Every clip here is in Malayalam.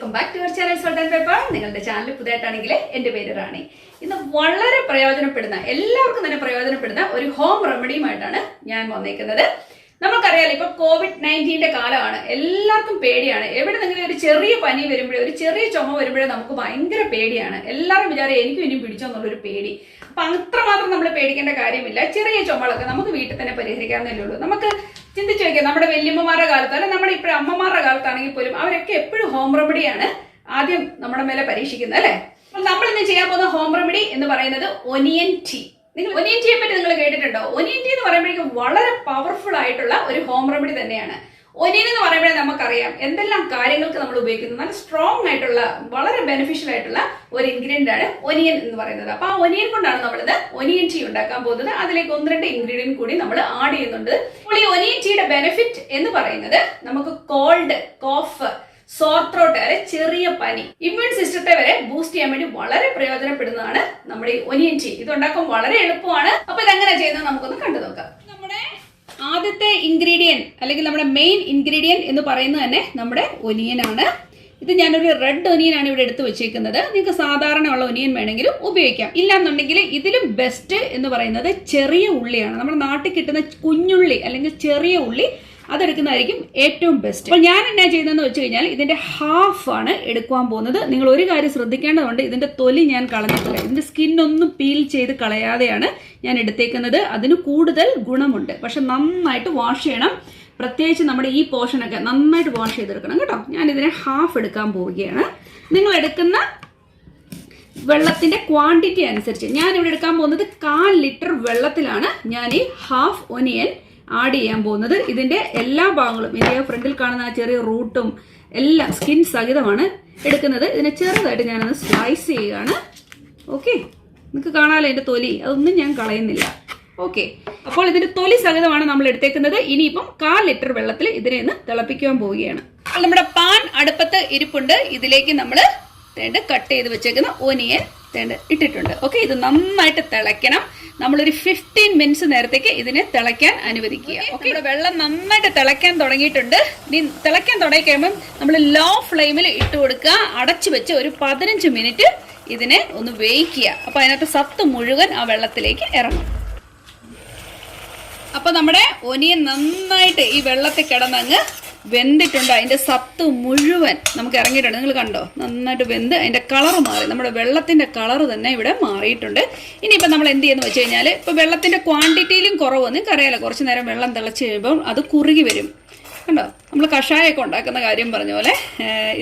Welcome back to our channel salt and pepper. നിങ്ങളുടെ ചാനൽ പുതിയതായിട്ടാണെങ്കിൽ എൻ്റെ പേര് റാണി. ഇന്ന് വളരെ പ്രയോജനപ്പെടുന്ന, എല്ലാവർക്കും തന്നെ പ്രയോജനപ്പെടുന്ന ഒരു ഹോം റെമഡിയുമായിട്ടാണ് ഞാൻ വന്നേക്കുന്നത്. നമുക്കറിയാലോ, ഇപ്പൊ COVID-19 കാലമാണ്, എല്ലാവർക്കും പേടിയാണ്. എവിടെ നിന്നെങ്കിലും ഒരു ചെറിയ പനി വരുമ്പോഴേ, ഒരു ചെറിയ ചുമ വരുമ്പോഴേ നമുക്ക് ഭയങ്കര പേടിയാണ്. എല്ലാവരും വിചാരം എനിക്കും ഇനിയും പിടിച്ചോ എന്നുള്ളൊരു പേടി. അപ്പൊ അത്രമാത്രം നമ്മൾ പേടിക്കേണ്ട കാര്യമില്ല. ചെറിയ ചുമകളൊക്കെ നമുക്ക് വീട്ടിൽ തന്നെ പരിഹരിക്കാവുന്നതല്ലേ ഉള്ളൂ. നമുക്ക് ചിന്തിച്ചു നോക്കിയാൽ നമ്മുടെ വല്യമ്മമാരുടെ കാലത്ത്, അല്ലെ നമ്മുടെ ഇപ്പോഴും അമ്മമാരുടെ കാലത്താണെങ്കിൽ പോലും അവരൊക്കെ എപ്പോഴും ഹോം റെമഡിയാണ് ആദ്യം നമ്മുടെ മേലെ പരീക്ഷിക്കുന്നത്, അല്ലെ? അപ്പോൾ നമ്മൾ ഇന്ന് ചെയ്യാൻ പോകുന്ന ഹോം റെമഡി എന്ന് പറയുന്നത് ഒനിയൻ ടീ. നിങ്ങൾ ഒനിയൻ ടീയെ പറ്റി നിങ്ങൾ കേട്ടിട്ടുണ്ടോ? ഒനിയൻ ടീ എന്ന് പറയുമ്പോഴേക്കും വളരെ പവർഫുൾ ആയിട്ടുള്ള ഒരു ഹോം റെമഡി തന്നെയാണ്. ഒനിയൻ എന്ന് പറയുമ്പോഴേ നമുക്കറിയാം എന്തെല്ലാം കാര്യങ്ങൾക്ക് നമ്മൾ ഉപയോഗിക്കുന്നത്. നല്ല സ്ട്രോങ് ആയിട്ടുള്ള, വളരെ ബെനിഫിഷ്യൽ ആയിട്ടുള്ള ഒരു ഇൻഗ്രീഡിയന്റ് ആണ് ഒനിയൻ എന്ന് പറയുന്നത്. അപ്പൊ ആ ഒനിയൻ കൊണ്ടാണ് നമ്മളിത് ഒനിയൻ ടീ ഉണ്ടാക്കാൻ പോകുന്നത്. അതിലേക്ക് 1-2 ഇൻഗ്രീഡിയന്റ് കൂടി നമ്മൾ ആഡ് ചെയ്യുന്നുണ്ട്. അപ്പോൾ ഈ ഒനിയൻ ടീയുടെ ബെനിഫിറ്റ് എന്ന് പറയുന്നത് നമുക്ക് കോൾഡ്, കോഫ്, സോർ ത്രോട്ട്, അല്ലെ ചെറിയ പനി, ഇമ്മ്യൂൺ സിസ്റ്റത്തെ വരെ ബൂസ്റ്റ് ചെയ്യാൻ വേണ്ടി വളരെ പ്രയോജനപ്പെടുന്നതാണ് നമ്മുടെ ഈ ഒനിയൻ ടീ. ഇത് ഉണ്ടാക്കാൻ വളരെ എളുപ്പമാണ്. അപ്പൊ ഇതെങ്ങനെ ചെയ്യുന്നത് നമുക്കൊന്ന് കണ്ടു നോക്കാം. നമ്മുടെ ആദ്യത്തെ ഇൻഗ്രീഡിയന്റ്, അല്ലെങ്കിൽ നമ്മുടെ മെയിൻ ഇൻഗ്രീഡിയന്റ് എന്ന് പറയുന്നത് തന്നെ നമ്മുടെ ഒനിയൻ ആണ്. ഇത് ഞാനൊരു റെഡ് ഒനിയൻ ആണ് ഇവിടെ എടുത്ത് വെച്ചേക്കുന്നത്. നിങ്ങൾക്ക് സാധാരണ ഉള്ള ഒനിയൻ വേണമെങ്കിലും ഉപയോഗിക്കാം. ഇല്ലാന്നുണ്ടെങ്കിൽ ഇതിലും ബെസ്റ്റ് എന്ന് പറയുന്നത് ചെറിയ ഉള്ളിയാണ്. നമ്മുടെ നാട്ടിൽ കിട്ടുന്ന കുഞ്ഞുള്ളി അല്ലെങ്കിൽ ചെറിയ ഉള്ളി, അതെടുക്കുന്നതായിരിക്കും ഏറ്റവും ബെസ്റ്റ്. അപ്പോൾ ഞാൻ എന്നാ ചെയ്യുന്നതെന്ന് വെച്ച് കഴിഞ്ഞാൽ ഇതിന്റെ ഹാഫ് ആണ് എടുക്കുവാൻ പോകുന്നത്. നിങ്ങൾ ഒരു കാര്യം ശ്രദ്ധിക്കേണ്ടതുണ്ട്, ഇതിന്റെ തൊലി ഞാൻ കളഞ്ഞിട്ടില്ല. ഇതിന്റെ സ്കിന്നൊന്നും പീൽ ചെയ്ത് കളയാതെയാണ് ഞാൻ എടുത്തേക്കുന്നത്. അതിന് കൂടുതൽ ഗുണമുണ്ട്. പക്ഷെ നന്നായിട്ട് വാഷ് ചെയ്യണം. പ്രത്യേകിച്ച് നമ്മുടെ ഈ പോർഷനൊക്കെ നന്നായിട്ട് വാഷ് ചെയ്തെടുക്കണം കേട്ടോ. ഞാൻ ഇതിനെ ഹാഫ് എടുക്കാൻ പോവുകയാണ്. നിങ്ങൾ എടുക്കുന്ന വെള്ളത്തിന്റെ ക്വാണ്ടിറ്റി അനുസരിച്ച് ഞാൻ ഇവിടെ എടുക്കാൻ പോകുന്നത് 1/4 ലിറ്റർ വെള്ളത്തിലാണ് ഞാൻ ഈ ഹാഫ് ഒനിയൻ ആഡ് ചെയ്യാൻ പോകുന്നത്. ഇതിന്റെ എല്ലാ ഭാഗങ്ങളും, ഇതിന്റെ ഫ്രണ്ടിൽ കാണുന്ന ആ ചെറിയ റൂട്ടും എല്ലാം സ്കിൻ സഹിതമാണ് എടുക്കുന്നത്. ഇതിനെ ചെറുതായിട്ട് ഞാനത് സ്ലൈസ് ചെയ്യുകയാണ്. ഓക്കെ, നിങ്ങൾക്ക് കാണാമല്ലോ ഇതിന്റെ തൊലി, അതൊന്നും ഞാൻ കളയുന്നില്ല. ഓക്കെ, അപ്പോൾ ഇതിന്റെ തൊലി സഹിതമാണ് നമ്മൾ എടുത്തേക്കുന്നത്. ഇനിയിപ്പം 1/4 ലിറ്റർ വെള്ളത്തിൽ ഇതിനെ ഒന്ന് തിളപ്പിക്കാൻ പോവുകയാണ്. അപ്പോൾ നമ്മുടെ പാൻ അടുപ്പത്ത് ഇരിപ്പുണ്ട്. ഇതിലേക്ക് നമ്മൾ കട്ട് ചെയ്ത് വെച്ചേക്കുന്ന ഒനിയൻ ഇട്ടിട്ടുണ്ട്. ഓക്കെ, ഇത് നന്നായിട്ട് തിളയ്ക്കണം. നമ്മളൊരു 15 മിനിറ്റ്സ് നേരത്തേക്ക് ഇതിനെ തിളയ്ക്കാൻ അനുവദിക്കുക. ഓക്കെ, ഇവിടെ വെള്ളം നന്നായിട്ട് തിളയ്ക്കാൻ തുടങ്ങിയിട്ടുണ്ട്. തിളയ്ക്കാൻ തുടങ്ങി കഴിയുമ്പം നമ്മൾ ലോ ഫ്ലെയിമിൽ ഇട്ട് കൊടുക്കുക. അടച്ചു വെച്ച് ഒരു 15 മിനിറ്റ് ഇതിനെ ഒന്ന് വേവിക്കുക. അപ്പൊ അതിനകത്ത് സത്ത് മുഴുവൻ ആ വെള്ളത്തിലേക്ക് ഇറങ്ങും. അപ്പൊ നമ്മുടെ ഒനിയൻ നന്നായിട്ട് ഈ വെള്ളത്തിൽ കിടന്നങ്ങ് വെന്തിട്ടുണ്ട്. അതിന്റെ സത്ത് മുഴുവൻ നമുക്ക് ഇറങ്ങിയിട്ടുണ്ട്. നിങ്ങൾ കണ്ടോ, നന്നായിട്ട് വെന്ത് അതിന്റെ കളർ മാറി. നമ്മുടെ വെള്ളത്തിന്റെ കളർ തന്നെ ഇവിടെ മാറിയിട്ടുണ്ട്. ഇനിയിപ്പോൾ നമ്മൾ എന്ത് ചെയ്യുന്നു വെച്ച് കഴിഞ്ഞാൽ, ഇപ്പൊ വെള്ളത്തിന്റെ ക്വാണ്ടിറ്റിയിലും കുറവ്, നിങ്ങൾക്ക് അറിയാലോ, കുറച്ച് നേരം വെള്ളം തിളച്ച് കഴിയുമ്പോൾ അത് കുറുകി വരും. കണ്ടോ, നമ്മൾ കഷായമൊക്കെ ഉണ്ടാക്കുന്ന കാര്യം പറഞ്ഞ പോലെ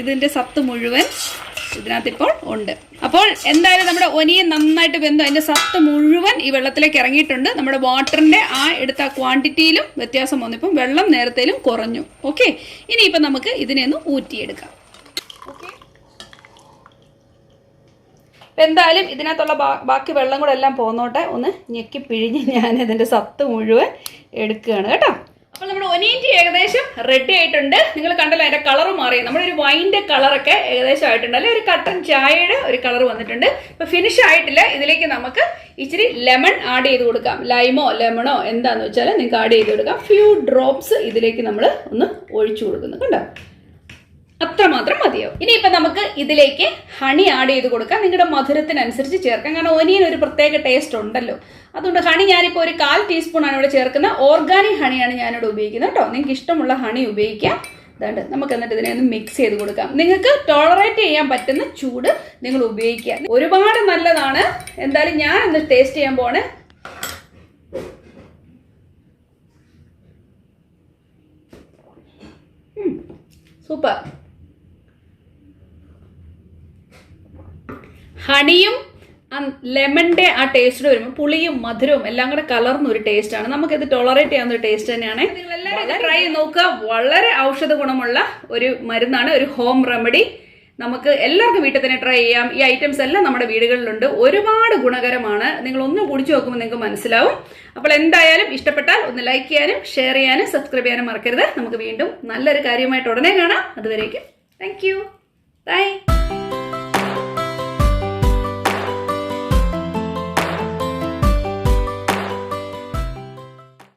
ഇതിന്റെ സത്ത് മുഴുവൻ ഇതിനകത്ത് ഇപ്പോൾ ഉണ്ട്. അപ്പോൾ എന്തായാലും നമ്മുടെ ഒനിയൻ നന്നായിട്ട് വെന്തു, അതിന്റെ സത്ത് മുഴുവൻ ഈ വെള്ളത്തിലേക്ക് ഇറങ്ങിയിട്ടുണ്ട്. നമ്മുടെ വാട്ടറിന്റെ ആ എടുത്ത ക്വാണ്ടിറ്റിയിലും വ്യത്യാസം വന്നു. ഇപ്പം വെള്ളം നേരത്തേലും കുറഞ്ഞു. ഓക്കെ, ഇനിയിപ്പം നമുക്ക് ഇതിനെ ഒന്ന് ഊറ്റിയെടുക്കാം. ഓക്കെ, എന്തായാലും ഇതിനകത്തുള്ള ബാക്കി വെള്ളം കൂടെ എല്ലാം പോന്നോട്ടെ. ഒന്ന് ഞെക്കി പിഴിഞ്ഞ് ഞാൻ ഇതിന്റെ സത്ത് മുഴുവൻ എടുക്കുകയാണ് കേട്ടോ. അപ്പോൾ നമ്മുടെ ഒനിയൻ ടീ ഏകദേശം റെഡി ആയിട്ടുണ്ട്. നിങ്ങൾ കണ്ടല്ലോ, അതിന്റെ കളർ മാറി. നമ്മുടെ ഒരു വൈൻ്റെ കളറൊക്കെ ഏകദേശം ആയിട്ടുണ്ട്, അല്ലെ? ഒരു കട്ടൻ ചായയുടെ ഒരു കളർ വന്നിട്ടുണ്ട്. ഇപ്പൊ ഫിനിഷ് ആയിട്ടില്ല. ഇതിലേക്ക് നമുക്ക് ഇച്ചിരി ലെമൺ ആഡ് ചെയ്ത് കൊടുക്കാം. ലൈമോ ലെമണോ എന്താന്ന് വെച്ചാൽ നിങ്ങൾക്ക് ആഡ് ചെയ്ത് കൊടുക്കാം. ഫ്യൂ ഡ്രോപ്സ് ഇതിലേക്ക് നമ്മൾ ഒന്ന് ഒഴിച്ചു കൊടുക്കുന്നു. കണ്ടോ, അത്രമാത്രം മതിയാവും. ഇനിയിപ്പൊ നമുക്ക് ഇതിലേക്ക് ഹണി ആഡ് ചെയ്ത് കൊടുക്കാം. നിങ്ങളുടെ മധുരത്തിനനുസരിച്ച് ചേർക്കാം. കാരണം ഒനിയൻ ഒരു പ്രത്യേക ടേസ്റ്റ് ഉണ്ടല്ലോ. അതുകൊണ്ട് ഹണി ഞാനിപ്പോൾ ഒരു 1/4 ടീസ്പൂൺ ആണ് ഇവിടെ ചേർക്കുന്നത്. ഓർഗാനിക് ഹണിയാണ് ഞാനിവിടെ ഉപയോഗിക്കുന്നത് കേട്ടോ. നിങ്ങൾക്ക് ഇഷ്ടമുള്ള ഹണി ഉപയോഗിക്കാം. അതുകൊണ്ട് നമുക്ക് എന്നിട്ട് ഇതിനെ ഒന്ന് മിക്സ് ചെയ്ത് കൊടുക്കാം. നിങ്ങൾക്ക് ടോളറേറ്റ് ചെയ്യാൻ പറ്റുന്ന ചൂട് നിങ്ങൾ ഉപയോഗിക്കുക. ഒരുപാട് നല്ലതാണ്. എന്തായാലും ഞാൻ ഒന്ന് ടേസ്റ്റ് ചെയ്യാൻ പോവാണ്. സൂപ്പർ. ഹണിയും ലെമണിന്റെ ആ ടേസ്റ്റ് വരുമ്പോൾ പുളിയും മധുരവും എല്ലാം കൂടെ കലർന്ന ഒരു ടേസ്റ്റ് ആണ്. നമുക്കിത് ടോളറേറ്റ് ചെയ്യാവുന്ന ഒരു ടേസ്റ്റ് തന്നെയാണ്. നിങ്ങൾ എല്ലാവരും ട്രൈ ചെയ്ത് നോക്കുക. വളരെ ഔഷധ ഗുണമുള്ള ഒരു മരുന്നാണ്, ഒരു ഹോം റെമഡി. നമുക്ക് എല്ലാവർക്കും വീട്ടിൽ തന്നെ ട്രൈ ചെയ്യാം. ഈ ഐറ്റംസ് എല്ലാം നമ്മുടെ വീടുകളിലുണ്ട്. ഒരുപാട് ഗുണകരമാണ്. നിങ്ങൾ ഒന്ന് കുടിച്ചു നോക്കുമ്പോൾ നിങ്ങൾക്ക് മനസ്സിലാവും. അപ്പോൾ എന്തായാലും ഇഷ്ടപ്പെട്ടാൽ ഒന്ന് ലൈക്ക് ചെയ്യാനും ഷെയർ ചെയ്യാനും സബ്സ്ക്രൈബ് ചെയ്യാനും മറക്കരുത്. നമുക്ക് വീണ്ടും നല്ലൊരു കാര്യമായിട്ട് ഉടനെ കാണാം. അതുവരേക്കും താങ്ക് യു. ബൈ.